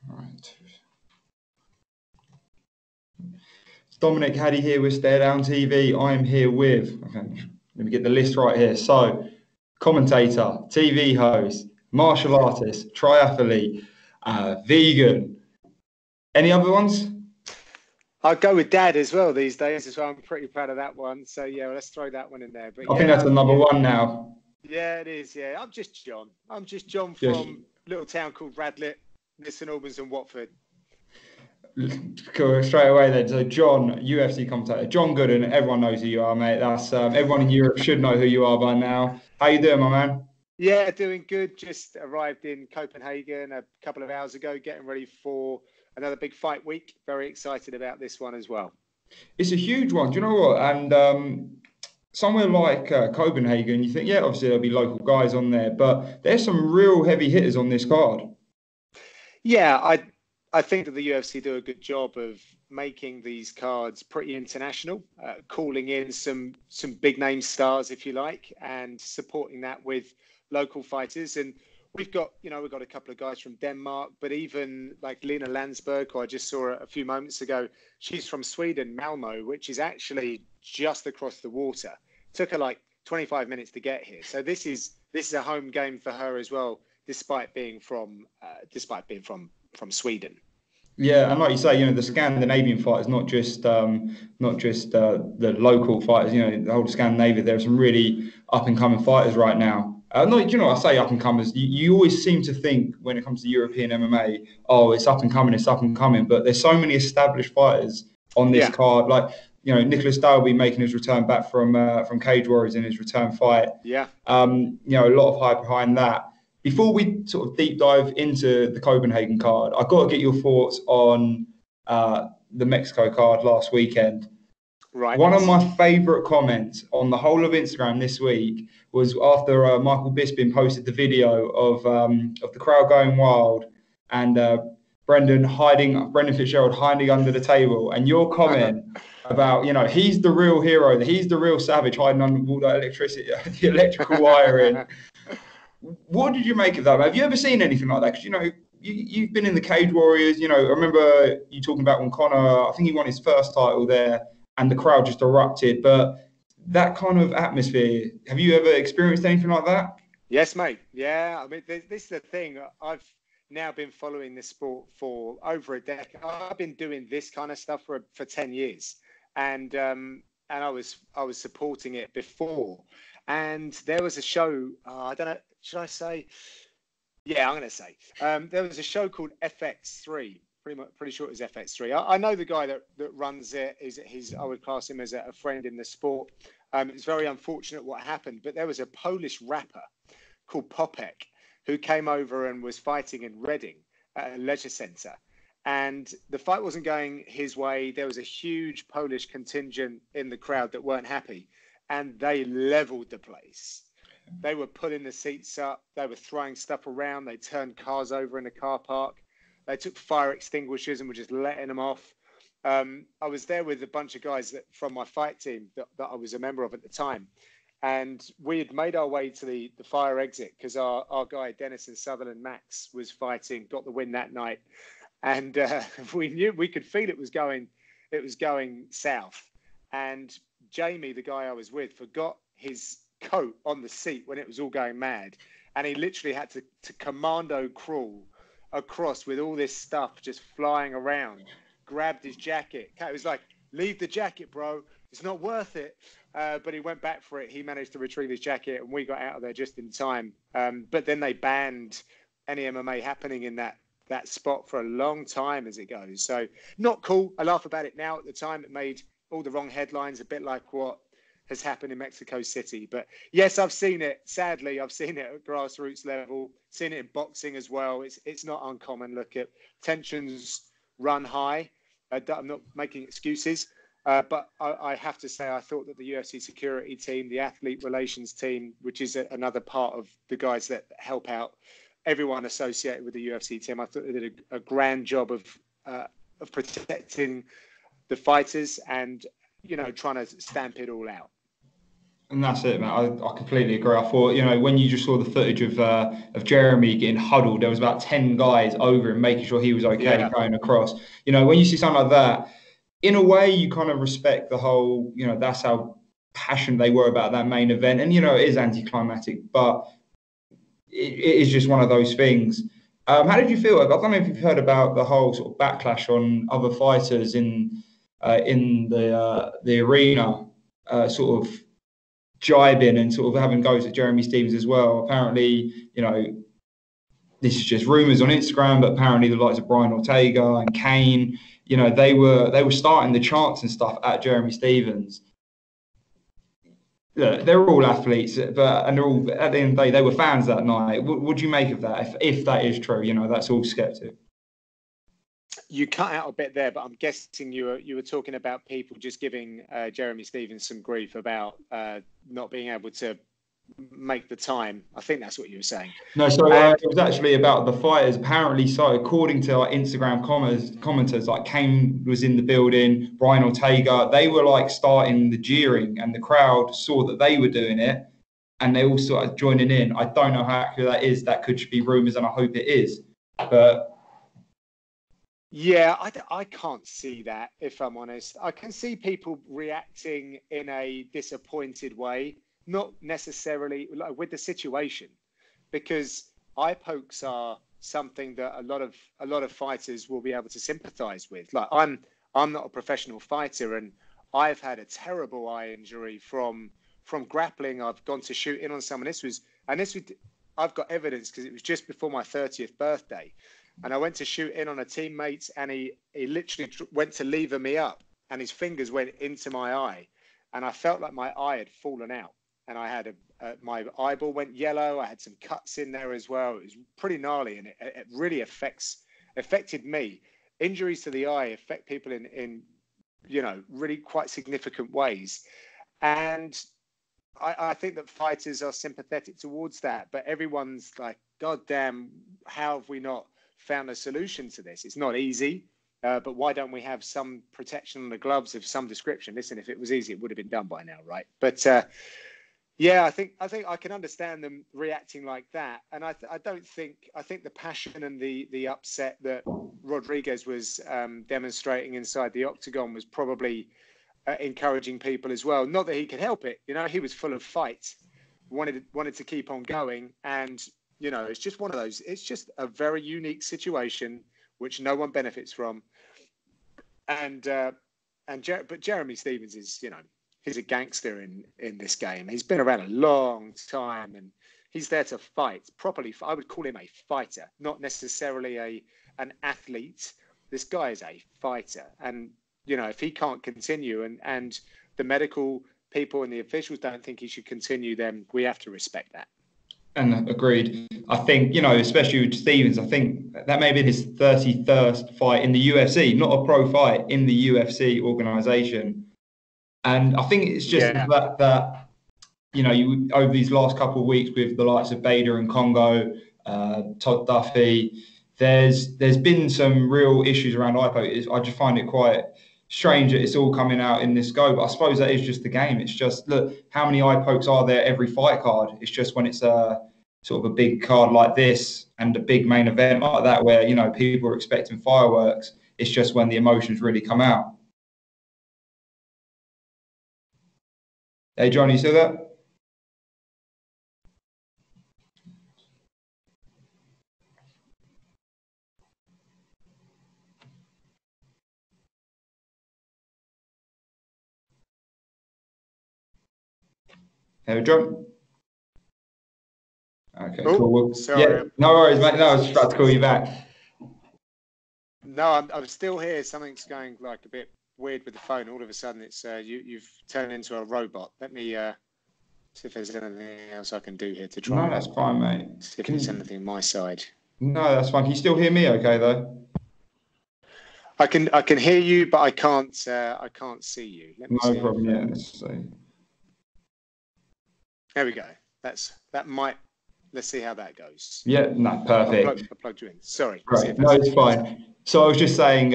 Right. Dominic Haddy here with Stare Down TV. I'm here with, okay, let me get the list right here. So, commentator, TV host, martial artist, triathlete, vegan. Any other ones? I'll go with Dad as well these days as well. I'm pretty proud of that one. So, yeah, let's throw that one in there. But I think that's the number one now. Yeah, it is. Yeah, I'm just John. I'm just John from a little town called Radlett, near St Albans and Watford. Cool, straight away then. So John, UFC commentator, John Gooden. Everyone knows who you are, mate. That's everyone in Europe should know who you are by now. How you doing, my man? Yeah, doing good. Just arrived in Copenhagen a couple of hours ago, getting ready for another big fight week. Very excited about this one as well. It's a huge one. Do you know what? And somewhere like Copenhagen, you think, yeah, obviously there'll be local guys on there, but there's some real heavy hitters on this card. Yeah, I think that the UFC do a good job of making these cards pretty international, calling in some big name stars, if you like, and supporting that with local fighters. And we've got a couple of guys from Denmark, but even like Lena Landsberg, who I just saw a few moments ago, she's from Sweden, Malmo, which is actually just across the water. Took her like 25 minutes to get here. So this is a home game for her as well, despite being from Sweden. Yeah, and like you say, the Scandinavian fighters, not just the local fighters. The whole Scandinavia. There are some really up and coming fighters right now. I say up and comers. You always seem to think when it comes to European MMA, oh, it's up and coming. But there's so many established fighters on this card. Like Nicholas Dalby making his return back from Cage Warriors in his return fight. Yeah. A lot of hype behind that. Before we sort of deep dive into the Copenhagen card, I've got to get your thoughts on the Mexico card last weekend. Right. One of my favourite comments on the whole of Instagram this week was after Michael Bisping posted the video of the crowd going wild and Brendan Fitzgerald hiding under the table, and your comment about he's the real hero, he's the real savage hiding under all the electrical wiring. What did you make of that? Have you ever seen anything like that? Because you've been in the Cage Warriors. I remember you talking about when Conor, I think he won his first title there, and the crowd just erupted. But that kind of atmosphere, have you ever experienced anything like that? Yes, mate. Yeah, I mean, this is the thing. I've now been following this sport for over a decade. I've been doing this kind of stuff for 10 years, and I was supporting it before. And there was a show. I don't know. Should I say? Yeah, I'm going to say. There was a show called FX3. Pretty sure it was FX3. I know the guy that runs it. I would class him as a friend in the sport. It's very unfortunate what happened, but there was a Polish rapper called Popek who came over and was fighting in Reading at a leisure centre. And the fight wasn't going his way. There was a huge Polish contingent in the crowd that weren't happy, and they leveled the place. They were pulling the seats up. They were throwing stuff around. They turned cars over in the car park. They took fire extinguishers and were just letting them off. I was there with a bunch of guys from my fight team that I was a member of at the time. And we had made our way to the fire exit because our guy, Denison Sutherland Max, was fighting, got the win that night. And we could feel it was going south. And Jamie, the guy I was with, forgot his coat on the seat when it was all going mad, and he literally had to commando crawl across with all this stuff just flying around, grabbed his jacket. It was like, leave the jacket, bro, it's not worth it. But he went back for it. He managed to retrieve his jacket, and we got out of there just in time. But then they banned any MMA happening in that spot for a long time as it goes. So not cool. I laugh about it now. At the time, it made all the wrong headlines, a bit like what has happened in Mexico City. But yes, I've seen it. Sadly, I've seen it at grassroots level, seen it in boxing as well. It's not uncommon. Look, at tensions run high. I'm not making excuses, but I have to say, I thought that the UFC security team, the athlete relations team, which is another part of the guys that help out everyone associated with the UFC team, I thought they did a grand job of protecting the fighters and, trying to stamp it all out. And that's it, man. I completely agree. I thought, when you just saw the footage of Jeremy getting huddled, there was about 10 guys over him, making sure he was okay going across. When you see something like that, in a way, you kind of respect the whole, that's how passionate they were about that main event. And, it is anticlimactic, but it is just one of those things. How did you feel? I don't know if you've heard about the whole sort of backlash on other fighters in the arena, sort of jibing and sort of having goes at Jeremy Stevens as well. Apparently, this is just rumours on Instagram, but apparently the likes of Brian Ortega and Kane, they were starting the chants and stuff at Jeremy Stevens. Look, they're all athletes, and they're all, at the end of the day, they were fans that night. What do you make of that? If that is true, that's all skeptic. You cut out a bit there, but I'm guessing you were talking about people just giving Jeremy Stevens some grief about not being able to make the time. I think that's what you were saying. No, so it was actually about the fighters. Apparently, so according to Instagram commenters, like Kane was in the building, Brian Ortega, they were like starting the jeering, and the crowd saw that they were doing it, and they all started joining in. I don't know how accurate that is. That could be rumours, and I hope it is, but. Yeah, I can't see that, if I'm honest. I can see people reacting in a disappointed way, not necessarily like with the situation, because eye pokes are something that a lot of fighters will be able to sympathize with. Like I'm not a professional fighter, and I've had a terrible eye injury from grappling. I've gone to shoot in on someone. I've got evidence because it was just before my 30th birthday. And I went to shoot in on a teammate, and he literally went to lever me up, and his fingers went into my eye, and I felt like my eye had fallen out, and I had my eyeball went yellow. I had some cuts in there as well. It was pretty gnarly, and it really affected me. Injuries to the eye affect people in really quite significant ways, and I think that fighters are sympathetic towards that, but everyone's like, God damn, how have we not found a solution to this? It's not easy, but why don't we have some protection on the gloves of some description? Listen, if it was easy, it would have been done by now, right? But yeah, I think I can understand them reacting like that, and I think the passion and the upset that Rodriguez was demonstrating inside the octagon was probably encouraging people as well. Not that he could help it, he was full of fight, wanted to keep on going, and it's just one of those. It's just a very unique situation which no one benefits from. But Jeremy Stevens is, he's a gangster in this game. He's been around a long time, and he's there to fight properly. I would call him a fighter, not necessarily an athlete. This guy is a fighter, and if he can't continue, and the medical people and the officials don't think he should continue, then we have to respect that. And agreed. I think, especially with Stevens, I think that may be his 31st fight in the UFC, not a pro fight, in the UFC organization. And I think it's just that you over these last couple of weeks with the likes of Bader and Congo, Todd Duffy, there's been some real issues around IPO. I just find it quite strange that it's all coming out in this go, but I suppose that is just the game. It's just, look, how many eye pokes are there every fight card? It's just when it's a sort of a big card like this and a big main event like that where, people are expecting fireworks. It's just when the emotions really come out. Hey, John, you still there? Hey, John. Okay, cool. Sorry. Yeah, no worries, mate. No, I was about to call you back. No, I'm still here. Something's going like a bit weird with the phone. All of a sudden, it's you've turned into a robot. Let me see if there's anything else I can do here to try. No, that's fine, mate. See if there's anything on my side. No, that's fine. Can you still hear me? Okay, though. I can hear you, but I can't see you. Let me no problem. Yeah, let's see. There we go. Let's see how that goes. Yeah, no, perfect. I plugged you in. Sorry. Great. No, it's fine. So I was just saying,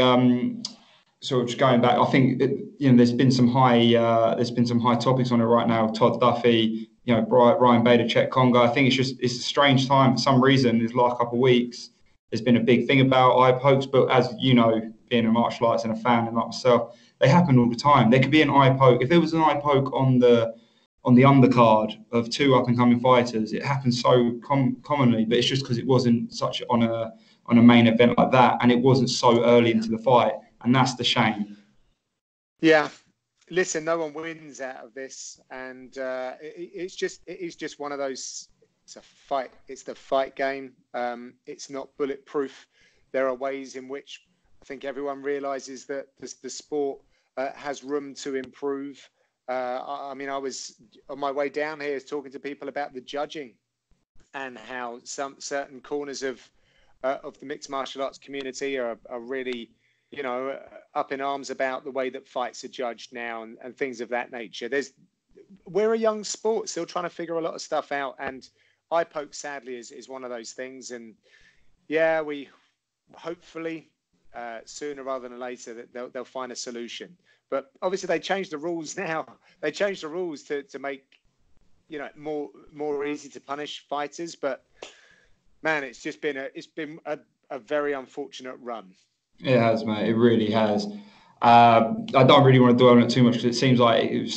sort of just going back, I think there's been some high topics on it right now. Todd Duffy, Ryan Bader, Chet Congo. I think it's a strange time for some reason. These last couple of weeks, there's been a big thing about eye pokes, but as you know, being a martial arts and a fan and like myself, they happen all the time. There could be an eye poke. If there was an eye poke on the undercard of two up and coming fighters, it happens so commonly, but it's just because it wasn't such on a main event like that, and it wasn't so early into the fight, and that's the shame. Yeah, listen, no one wins out of this, and it is just one of those. It's a fight. It's the fight game. It's not bulletproof. There are ways in which I think everyone realizes that the sport has room to improve. I mean, I was on my way down here talking to people about the judging and how some certain corners of the mixed martial arts community are really, up in arms about the way that fights are judged now and things of that nature. We're a young sport still trying to figure a lot of stuff out, and eye poke sadly is one of those things. And yeah, we hopefully sooner rather than later that they'll find a solution. But obviously they changed the rules now. They changed the rules to make, more easy to punish fighters. But man, it's been a very unfortunate run. It has, mate. It really has. I don't really want to dwell on it too much because it seems like it was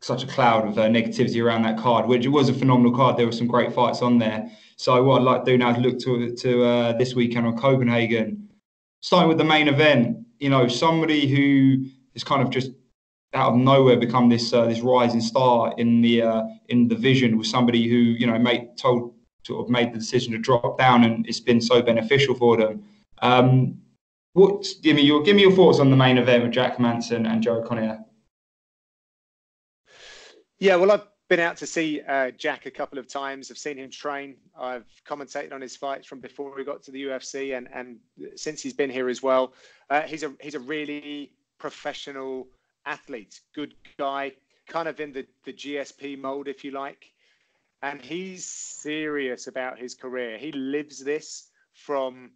such a cloud of negativity around that card, which it was a phenomenal card. There were some great fights on there. So what I'd like to do now is look to this weekend on Copenhagen, starting with the main event. Somebody who is kind of just out of nowhere become this rising star in the division, was somebody who made the decision to drop down, and it's been so beneficial for them. Give me your thoughts on the main event with Jack Manson and Joe Connier. Yeah, well, I've been out to see Jack a couple of times. I've seen him train. I've commentated on his fights from before he got to the UFC and since he's been here as well. He's a really professional athlete, good guy, kind of in the GSP mold, if you like. And he's serious about his career. He lives this from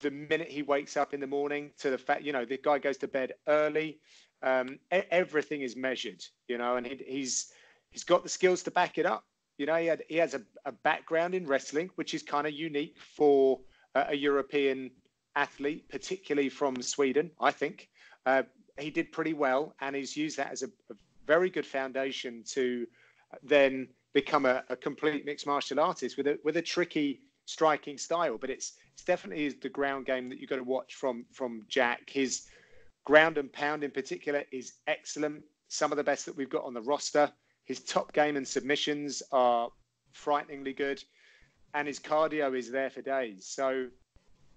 the minute he wakes up in the morning to the fact, the guy goes to bed early. Everything is measured, and he's got the skills to back it up. He has a background in wrestling, which is kind of unique for a European athlete, particularly from Sweden, I think. He did pretty well, and he's used that as a very good foundation to then become a complete mixed martial artist with a tricky striking style. But it's definitely the ground game that you've got to watch from Jack. His ground and pound in particular is excellent. Some of the best that we've got on the roster. His top game and submissions are frighteningly good, and his cardio is there for days. So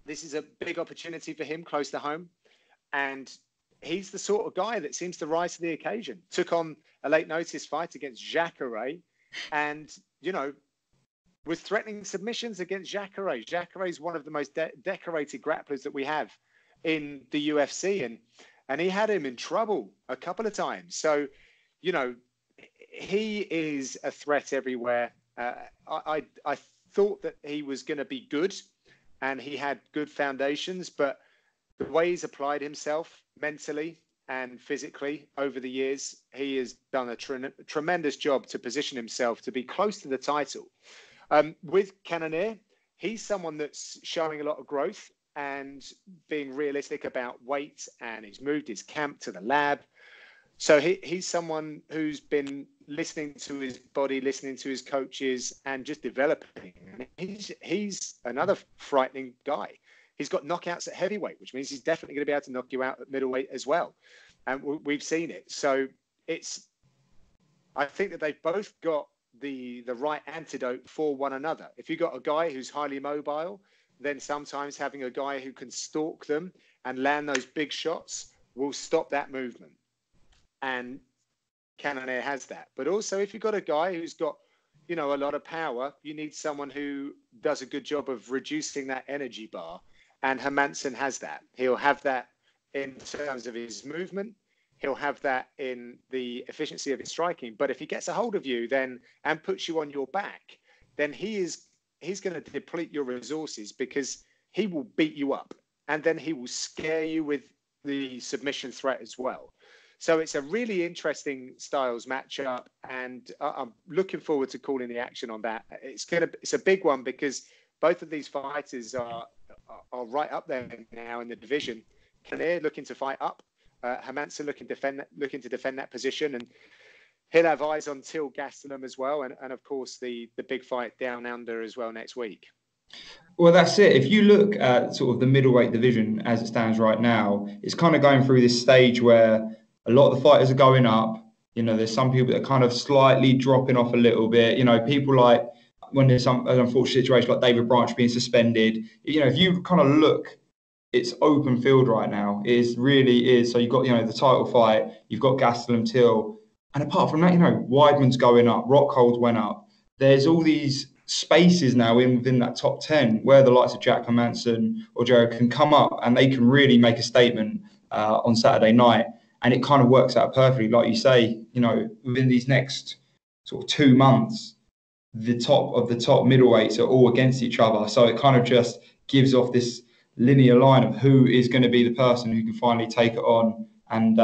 this is a big opportunity for him close to home, and he's the sort of guy that seems to rise to the occasion. Took on a late notice fight against Jacare, and was threatening submissions against Jacare. Jacare is one of the most decorated grapplers that we have in the UFC, and he had him in trouble a couple of times. So, he is a threat everywhere. I thought that he was going to be good, and he had good foundations, but the way he's applied himself mentally and physically over the years, he has done a tremendous job to position himself to be close to the title. With Cannonier, he's someone that's showing a lot of growth and being realistic about weight, and he's moved his camp to the lab. So he's someone who's been listening to his body, listening to his coaches, and just developing. He's another frightening guy. He's got knockouts at heavyweight, which means he's definitely going to be able to knock you out at middleweight as well. And we've seen it. So I think that they've both got the right antidote for one another. If you've got a guy who's highly mobile, then sometimes having a guy who can stalk them and land those big shots will stop that movement. And Cannonier has that. But also, if you've got a guy who's got, a lot of power, you need someone who does a good job of reducing that energy bar. And Hermansson has that. He'll have that in terms of his movement. He'll have that in the efficiency of his striking. But if he gets a hold of you and puts you on your back, then he's going to deplete your resources, because he will beat you up. and then he will scare you with the submission threat as well. So it's a really interesting styles matchup, and I'm looking forward to calling the action on that. It's a big one because both of these fighters are right up there now in the division. Kinnear looking to fight up, Hermansson looking to defend that position, and he'll have eyes on Till Gastelum as well, and of course the big fight down under as well next week. Well, that's it. If you look at sort of the middleweight division as it stands right now, it's kind of going through this stage where a lot of the fighters are going up. You know, there's some people that are kind of slightly dropping off a little bit. You know, people like when there's an unfortunate situation like David Branch being suspended. You know, if you kind of look, it's open field right now. It really is. So you've got, you know, the title fight, you've got Gastelum Till. And apart from that, you know, Weidman's going up, Rockhold's went up. There's all these spaces now within that top 10 where the likes of Jack Hermansson or Joe can come up and they can really make a statement on Saturday night. And it kind of works out perfectly. Like you say, you know, within these next sort of 2 months, the top middleweights are all against each other. So it kind of just gives off this linear line of who is going to be the person who can finally take it on. And,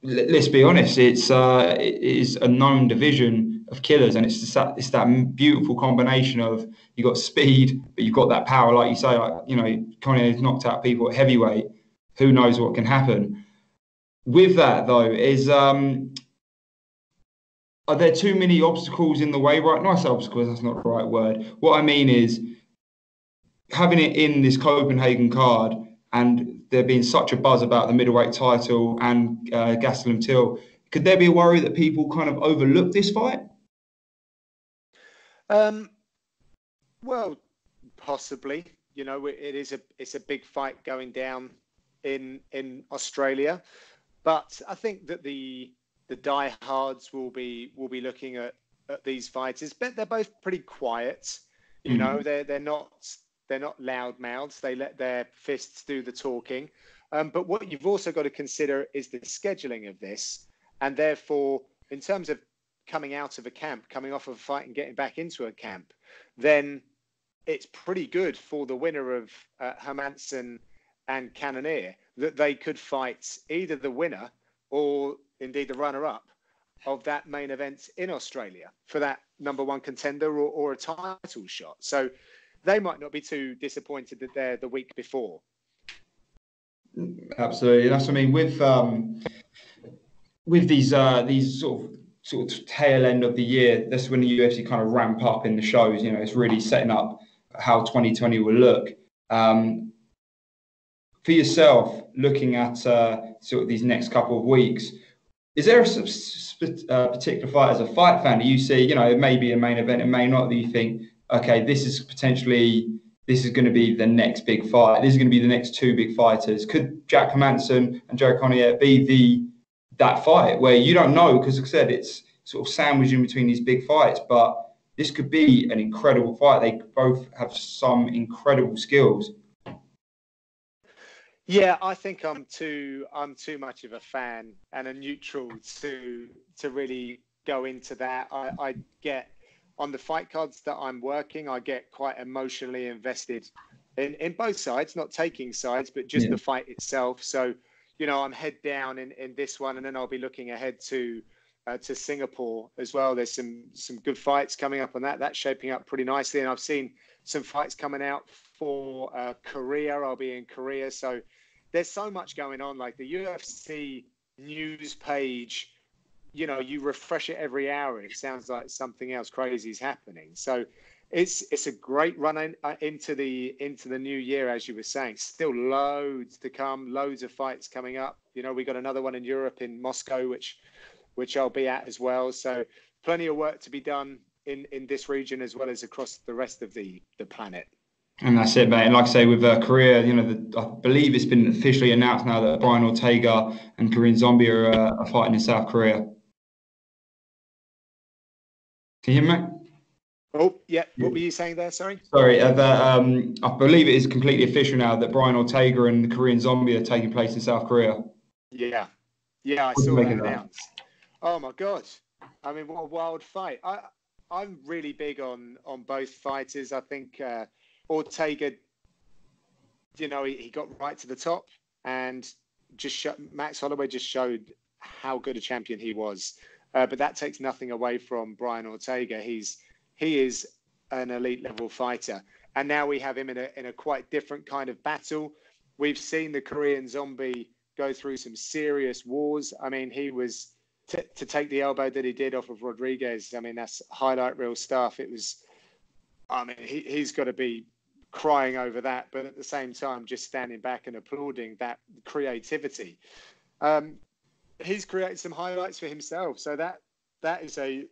let's be honest, it is a known division of killers, and it's that beautiful combination of you've got speed, but you've got that power, like you say, like, you know, Connier's knocked out people at heavyweight. Who knows what can happen? With that, though, are there too many obstacles in the way? Right? No, I say obstacles, that's not the right word. What I mean is having it in this Copenhagen card and there being such a buzz about the middleweight title and Gastelum Till, could there be a worry that people kind of overlook this fight? Well, possibly. You know, it's a big fight going down in Australia, but I think that the diehards will be looking at these fighters, but they're both pretty quiet. You know, they're not loud mouths. They let their fists do the talking. But what you've also got to consider is the scheduling of this, and therefore, in terms of coming out of a camp, coming off of a fight and getting back into a camp, then it's pretty good for the winner of Hermansson and Cannonier that they could fight either the winner or indeed the runner-up of that main event in Australia for that number one contender or a title shot. So they might not be too disappointed that they're the week before. Absolutely, that's what I mean. With these sort of tail end of the year, that's when the UFC kind of ramp up in the shows. You know, it's really setting up how 2020 will look. For yourself, looking at sort of these next couple of weeks, is there a particular fight as a fight fan that you see? You know, it may be a main event, it may not. That you think, okay, this is going to be the next big fight. This is going to be the next two big fighters. Could Jack Hermansson and Joe Connor be that fight where you don't know? Because, like I said, it's sort of sandwiched in between these big fights, but this could be an incredible fight. They both have some incredible skills. Yeah, I think I'm too much of a fan and a neutral to really go into that. I get on the fight cards that I'm working, I get quite emotionally invested in both sides, not taking sides, but just the fight itself. So, you know, I'm head down in this one, and then I'll be looking ahead to Singapore as well. There's some good fights coming up on that. That's shaping up pretty nicely, and I've seen some fights coming out for Korea. I'll be in Korea, so there's so much going on. Like the UFC news page, you know, you refresh it every hour. It sounds like something else crazy is happening. So it's a great run into the new year, as you were saying. Still loads to come, loads of fights coming up. You know, we got another one in Europe, in Moscow, which I'll be at as well. So plenty of work to be done in this region as well as across the rest of the planet. And that's it, mate. And like I say, with Korea, you know, I believe it's been officially announced now that Brian Ortega and Korean Zombie are fighting in South Korea. Can you hear me? Oh, yeah. What were you saying there? Sorry. Sorry. I believe it is completely official now that Brian Ortega and the Korean Zombie are taking place in South Korea. Yeah. Yeah, I saw that announced. Oh, my God. I mean, what a wild fight. I'm really big on both fighters. I think Ortega he got right to the top, and Max Holloway just showed how good a champion he was. But that takes nothing away from Brian Ortega. He is an elite level fighter, and now we have him in a quite different kind of battle. We've seen the Korean Zombie go through some serious wars. I mean, he was to take the elbow that he did off of Rodriguez. I mean, that's highlight reel stuff. It was. I mean, he's got to be crying over that, but at the same time, just standing back and applauding that creativity. He's created some highlights for himself. So that is a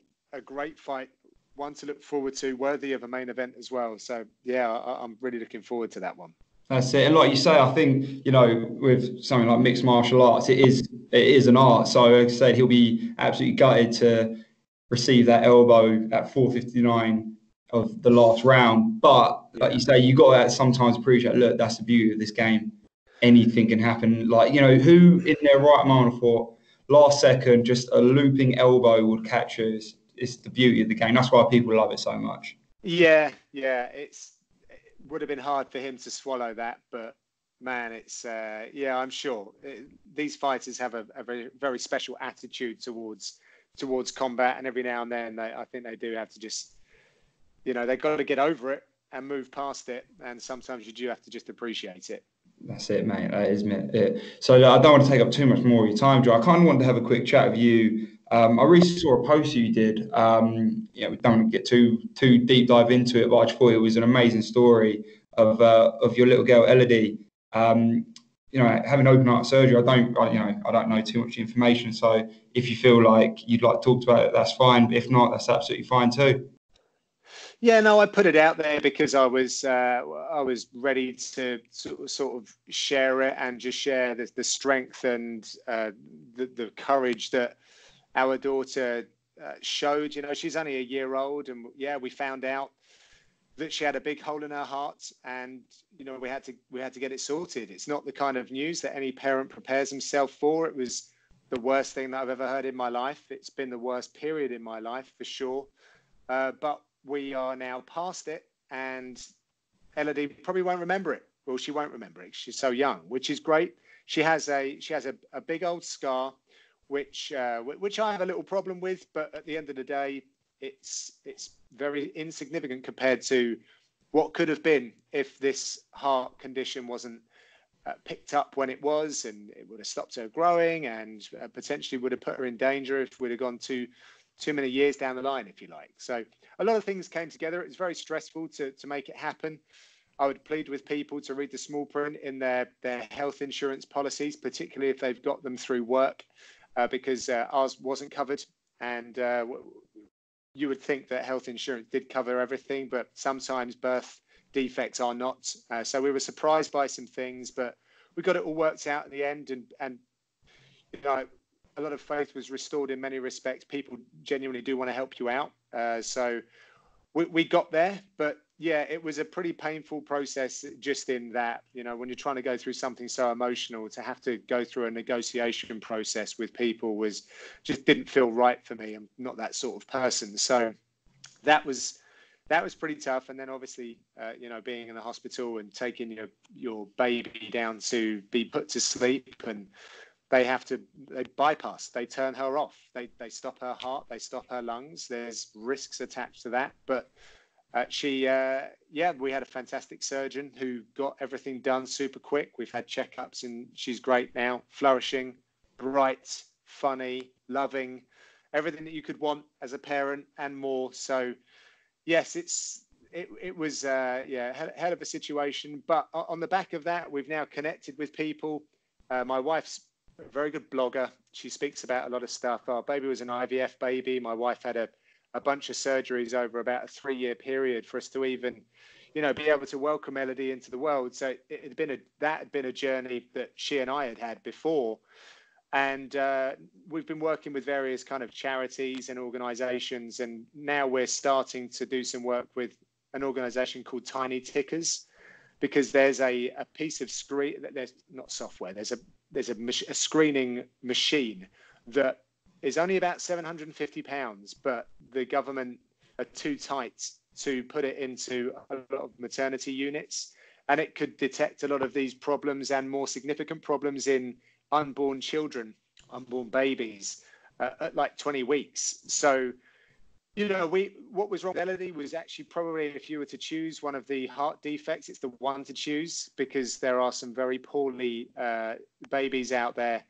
great fight, one to look forward to, worthy of a main event as well. So yeah, I'm really looking forward to that one. That's it. And like you say, I think, with something like mixed martial arts, it is an art. So like I said, he'll be absolutely gutted to receive that elbow at 4:59 of the last round. But like you say, you got to sometimes appreciate, look, that's the beauty of this game. Anything can happen. Like, who in their right mind thought last second, just a looping elbow would catch us. It's the beauty of the game. That's why people love it so much. Yeah. It would have been hard for him to swallow that, but man, it's I'm sure these fighters have a very, very special attitude towards combat, and every now and then I think they do have to just, they've got to get over it and move past it, and sometimes you do have to just appreciate it. That's it, mate. That is it. So I don't want to take up too much more of your time, Joe. I kind of wanted to have a quick chat with you. I recently saw a post you did. We don't get too deep dive into it, but I just thought it was an amazing story of your little girl Elodie. Having open heart surgery. I don't know too much information. So if you feel like you'd like to talk about it, that's fine. But if not, that's absolutely fine too. Yeah, no, I put it out there because I was ready to sort of share it and just share the strength and the courage that our daughter showed. She's only a year old, and we found out that she had a big hole in her heart, and we had to get it sorted. It's not the kind of news that any parent prepares himself for. It was the worst thing that I've ever heard in my life. It's been the worst period in my life for sure, but we are now past it, and Elodie probably won't remember it. Well, she won't remember it. She's so young, which is great. She has a big old scar, which I have a little problem with, but at the end of the day, it's very insignificant compared to what could have been if this heart condition wasn't picked up when it was, and it would have stopped her growing, and potentially would have put her in danger if we'd have gone too many years down the line, if you like. So a lot of things came together. It was very stressful to make it happen. I would plead with people to read the small print in their health insurance policies, particularly if they've got them through work, because ours wasn't covered. And you would think that health insurance did cover everything, but sometimes birth defects are not. So we were surprised by some things, but we got it all worked out in the end. And a lot of faith was restored in many respects. People genuinely do want to help you out. So we got there, but yeah, it was a pretty painful process just in that, when you're trying to go through something so emotional, to have to go through a negotiation process with people just didn't feel right for me. I'm not that sort of person. So that was pretty tough. And then obviously, being in the hospital and taking your baby down to be put to sleep, and they bypass, they turn her off, they stop her heart, they stop her lungs. There's risks attached to that, but we had a fantastic surgeon who got everything done super quick. We've had checkups, and she's great now, flourishing, bright, funny, loving, everything that you could want as a parent and more. So yes, it was a hell of a situation. But on the back of that, we've now connected with people. My wife's a very good blogger. She speaks about a lot of stuff. Our baby was an IVF baby. My wife had a bunch of surgeries over about a 3-year period for us to even, be able to welcome Elodie into the world. So that had been a journey that she and I had before. And we've been working with various kind of charities and organizations. And now we're starting to do some work with an organization called Tiny Tickers, because there's a piece of there's not software, there's a screening machine that is only about £750, but the government are too tight to put it into a lot of maternity units. and it could detect a lot of these problems and more significant problems in unborn children, unborn babies at like 20 weeks. So, what was wrong with Elodie was actually probably, if you were to choose one of the heart defects, it's the one to choose, because there are some very poorly babies out there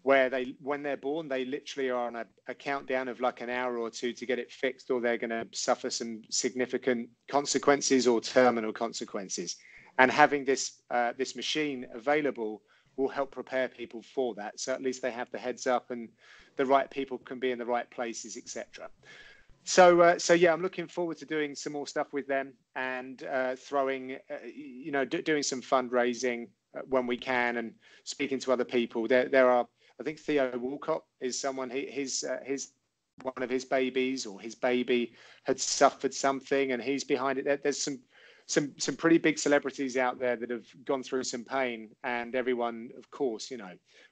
where when they're born, they literally are on a countdown of like an hour or two to get it fixed, or they're going to suffer some significant consequences or terminal consequences. And having this machine available will help prepare people for that. So at least they have the heads up, and the right people can be in the right places, etc. So yeah, I'm looking forward to doing some more stuff with them, and doing some fundraising when we can, and speaking to other people. There are, I think Theo Walcott is someone. His one of his babies, or his baby, had suffered something, and he's behind it. There's some pretty big celebrities out there that have gone through some pain, and everyone, of course,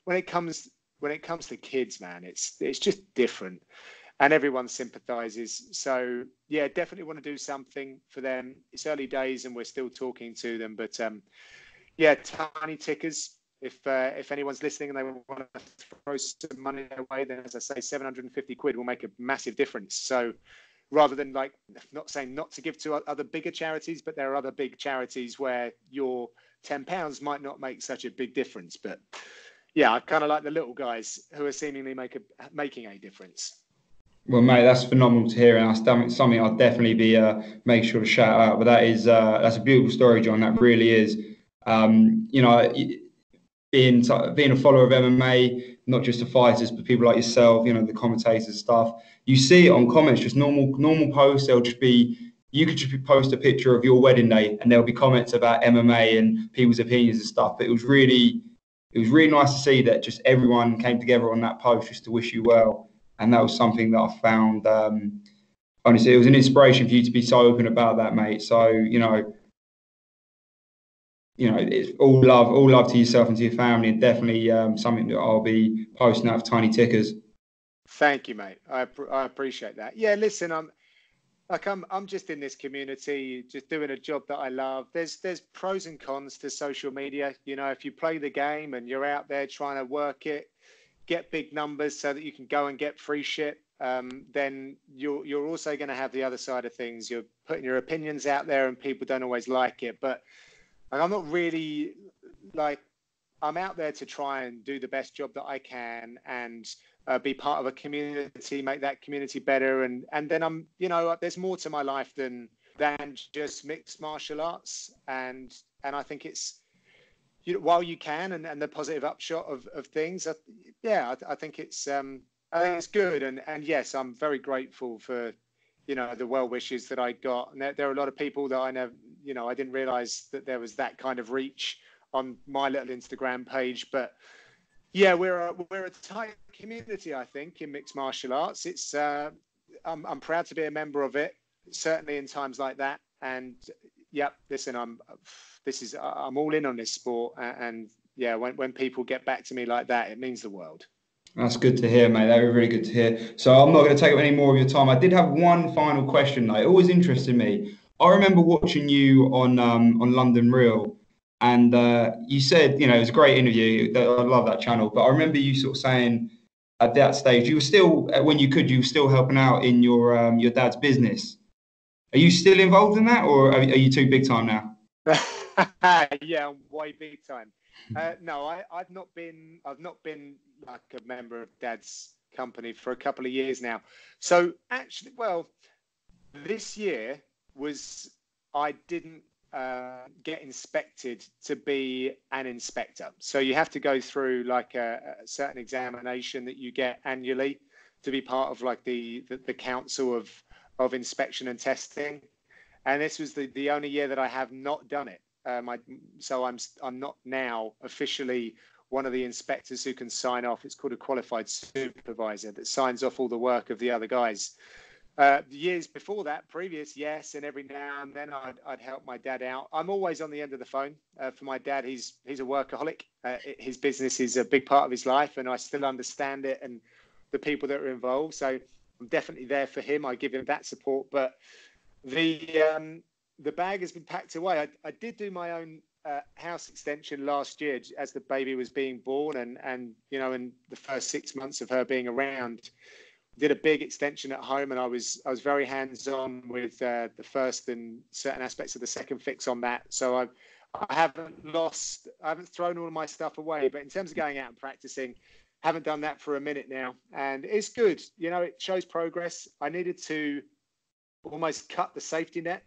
when it comes to kids, man, it's just different, and everyone sympathizes. So yeah, definitely want to do something for them. It's early days and we're still talking to them, but yeah, Tiny Tickers. If anyone's listening and they want to throw some money their way, then, as I say, 750 quid will make a massive difference. So rather than, like, not saying not to give to other bigger charities, but there are other big charities where your £10 might not make such a big difference. But yeah, I kind of like the little guys who are seemingly making a difference. Well, mate, that's phenomenal to hear, and that's something I'll definitely be make sure to shout out. But that's a beautiful story, John. That really is. Being a follower of MMA, not just the fighters, but people like yourself, the commentators, stuff. You see it on comments, just normal posts. They'll just be, you could just post a picture of your wedding day, and there'll be comments about MMA and people's opinions and stuff. But it was really nice to see that just everyone came together on that post just to wish you well. And that was something that I found, honestly, it was an inspiration for you to be so open about that, mate. So, it's all love to yourself and to your family, and definitely something that I'll be posting out of Tiny Tickers. Thank you, mate. I appreciate that. Yeah, listen, I'm just in this community, just doing a job that I love. There's pros and cons to social media. If you play the game and you're out there trying to work it, get big numbers so that you can go and get free shit, then you're also going to have the other side of things. You're putting your opinions out there, and people don't always like it. But I'm not really, like, I'm out there to try and do the best job that I can, and be part of a community, make that community better. And then I'm, there's more to my life than just mixed martial arts. And I think it's, while you can, and the positive upshot of things, I think it's good. And yes, I'm very grateful for, the well wishes that I got. And there are a lot of people that I never, I didn't realize that there was that kind of reach on my little Instagram page. But yeah, we're a tight community, I think, in mixed martial arts. It's I'm proud to be a member of it, certainly in times like that. And yeah, listen, I'm all in on this sport, and yeah, when people get back to me like that, it means the world. That's good to hear, mate. That was really good to hear. So I'm not going to take up any more of your time. I did have one final question, though. It always interested me. I remember watching you on London Real, and you said, it was a great interview. I love that channel. But I remember you sort of saying at that stage, you were still, when you were still helping out in your dad's business. Are you still involved in that, or are you too big time now? Yeah, I'm way big time. No, I've not been like a member of Dad's company for a couple of years now. So actually, well, this year I didn't get inspected to be an inspector. So you have to go through like a certain examination that you get annually to be part of like the council of inspection and testing. And this was the only year that I have not done it. So I'm not now officially one of the inspectors who can sign off. It's called a qualified supervisor that signs off all the work of the other guys. Years before that, previous, yes, and every now and then I'd help my dad out. I'm always on the end of the phone for my dad. He's a workaholic. His business is a big part of his life, and I still understand it and the people that are involved. So I'm definitely there for him. I give him that support. But the bag has been packed away. I did do my own house extension last year as the baby was being born, and you know, in the first 6 months of her being around, did a big extension at home, and I was very hands-on with the first and certain aspects of the second fix on that. So I haven't thrown all of my stuff away, but in terms of going out and practicing, haven't done that for a minute now, and it's good. You know, it shows progress. I needed to almost cut the safety net.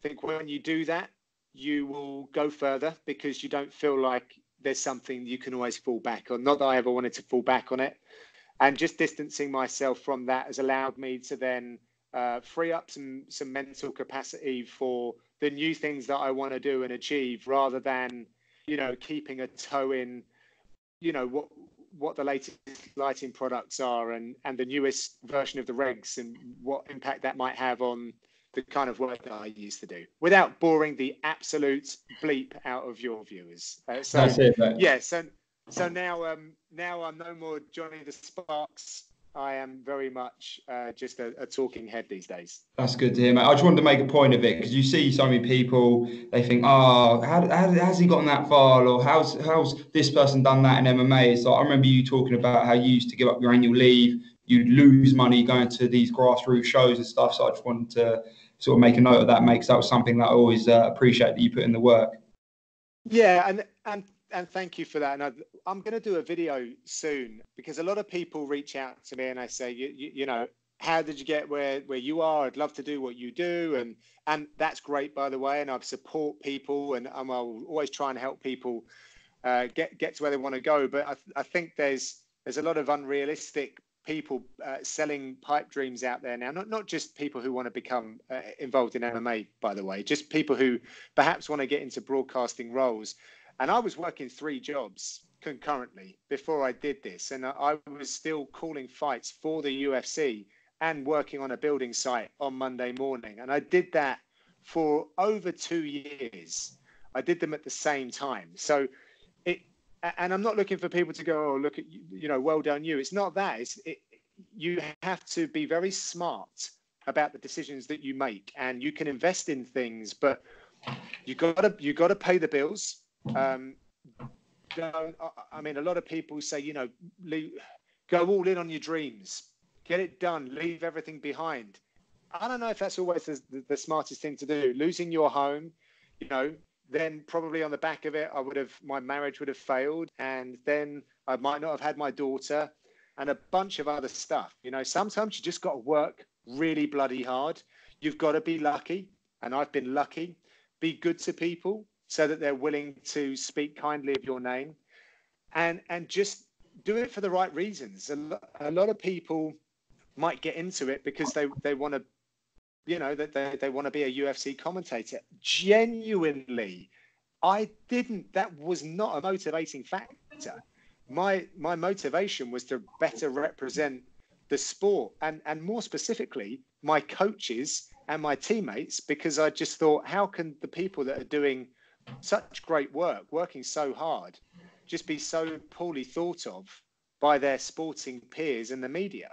I think when you do that, you will go further because you don't feel like there's something you can always fall back on. Not that I ever wanted to fall back on it. And just distancing myself from that has allowed me to then free up some mental capacity for the new things that I want to do and achieve, rather than, you know, keeping a toe in, you know, what the latest lighting products are and the newest version of the regs and what impact that might have on the kind of work that I used to do, without boring the absolute bleep out of your viewers. So That's it, mate. yeah, so now I'm no more Johnny the Sparks. I am very much just a talking head these days. That's good to hear, mate. I just wanted to make a point of it because you see so many people, they think, oh, how has he gotten that far? Or how's this person done that in MMA? So I remember you talking about how you used to give up your annual leave, you'd lose money going to these grassroots shows and stuff. So I just wanted to sort of make a note of that, mate, because that was something that I always appreciate that you put in the work. Yeah, and thank you for that. And I'm going to do a video soon because a lot of people reach out to me and I say, you know, how did you get where you are? I'd love to do what you do. And that's great, by the way. And I support people, and I'll always try and help people get to where they want to go. But I think there's a lot of unrealistic people selling pipe dreams out there now. Not just people who want to become involved in MMA, by the way, just people who perhaps want to get into broadcasting roles. And I was working 3 jobs concurrently before I did this. And I was still calling fights for the UFC and working on a building site on Monday morning. And I did that for over 2 years. I did them at the same time. So and I'm not looking for people to go, oh, look at, you know, well done you. It's not that. You have to be very smart about the decisions that you make, and you can invest in things, but you got to pay the bills. I mean, a lot of people say, you know, go all in on your dreams, get it done, leave everything behind. I don't know if that's always the smartest thing to do. Losing your home, you know, then probably on the back of it, my marriage would have failed, and then I might not have had my daughter, and a bunch of other stuff. You know, sometimes you just got to work really bloody hard. You've got to be lucky, and I've been lucky. Be good to people so that they're willing to speak kindly of your name, and just do it for the right reasons. A lot of people might get into it because they want to, you know, that they want to be a UFC commentator. Genuinely, I didn't. That was not a motivating factor. My motivation was to better represent the sport, and more specifically, my coaches and my teammates, because I just thought, how can the people that are doing such great work, working so hard, just be so poorly thought of by their sporting peers in the media?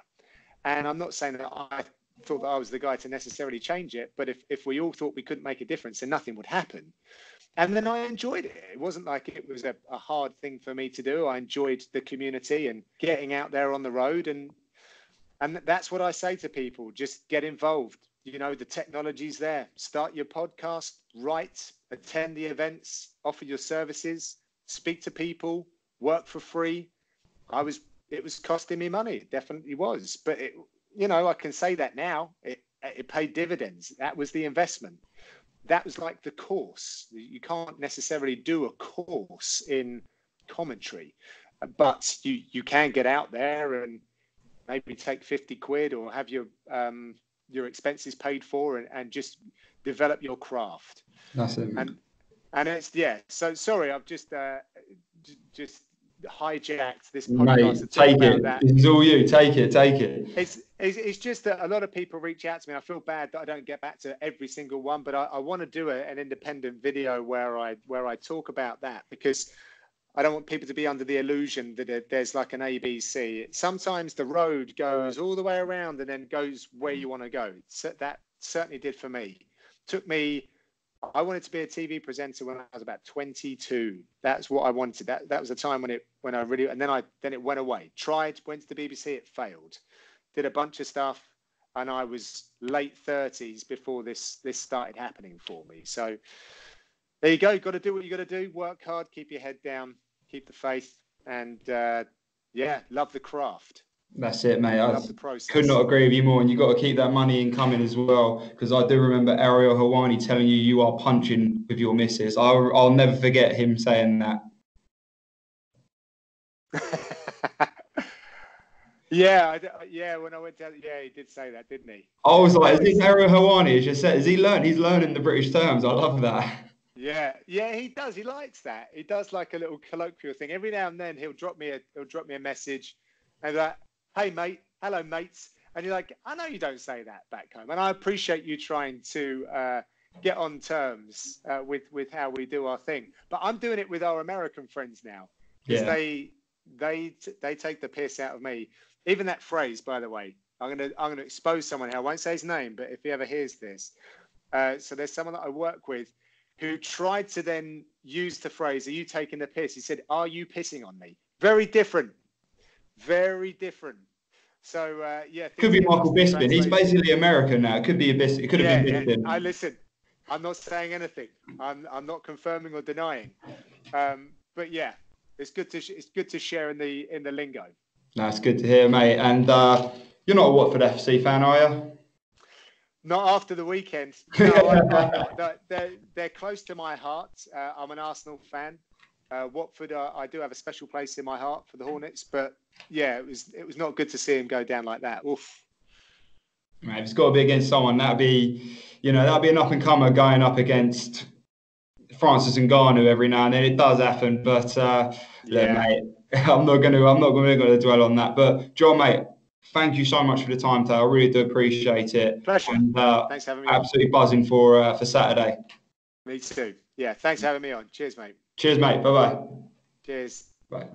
And I'm not saying that I thought that I was the guy to necessarily change it, but if we all thought we couldn't make a difference, then nothing would happen. And then I enjoyed it. It wasn't like it was a hard thing for me to do. I enjoyed the community and getting out there on the road. And that's what I say to people. Just get involved. You know, the technology's there. Start your podcast, write, attend the events, offer your services, speak to people, work for free. It was costing me money. It definitely was. But you know, I can say that now. It paid dividends. That was the investment. That was like the course. You can't necessarily do a course in commentary, but you can get out there and maybe take 50 quid or have your expenses paid for and just develop your craft. That's it. And it's, yeah. So sorry, I've just hijacked this podcast. Mate, take it. This is all you. Take it. It's just that a lot of people reach out to me. I feel bad that I don't get back to every single one, but I want to do an independent video where I talk about that, because I don't want people to be under the illusion that there's like an ABC. Sometimes the road goes all the way around and then goes where you want to go. So that certainly did for me. Took me I wanted to be a TV presenter when I was about 22. That's what I wanted. That was a time when I really, and then it went away. Tried, went to the BBC, it failed. Did a bunch of stuff, and I was late 30s before this started happening for me. So there you go. You've got to do what you got to do. Work hard, keep your head down, keep the faith, and yeah, love the craft. That's it, mate. I love the process. Could not agree with you more. And you've got to keep that money incoming as well. Because I do remember Ariel Hawani telling you are punching with your missus. I'll never forget him saying that. Yeah, when I went down, yeah, he did say that, didn't he? I was like, is this Ariel Hawani? He's learning the British terms. I love that. Yeah, he does. He likes that. He does like a little colloquial thing. Every now and then he'll drop me a message and be like, hey mate, hello mates. And you're like, I know you don't say that back home. And I appreciate you trying to get on terms with how we do our thing. But I'm doing it with our American friends now. Because they take the piss out of me. Even that phrase, by the way, I'm gonna expose someone here. I won't say his name, but if he ever hears this, so there's someone that I work with who tried to then use the phrase, "Are you taking the piss?" He said, "Are you pissing on me?" Very different, very different. So yeah, could be Michael Bisping. He's basically American now. It could be a Bisping. It could have been Bisping. I listen. I'm not saying anything. I'm not confirming or denying. But yeah, it's good to share in the lingo. That's good to hear, mate. And you're not a Watford FC fan, are you? Not after the weekend. No, I'm not. They're close to my heart. I'm an Arsenal fan. Watford, I do have a special place in my heart for the Hornets. But yeah, it was not good to see him go down like that. Oof. Mate, it's got to be against someone. That'd be an up and comer going up against Francis Ngannou every now and then. It does happen, but look, mate, I'm not going to dwell on that. But John, mate, thank you so much for the time today. I really do appreciate it. Pleasure. And, thanks for having me. Absolutely buzzing for Saturday. Me too. Yeah, thanks for having me on. Cheers, mate. Cheers, mate. Bye-bye. Cheers. Bye.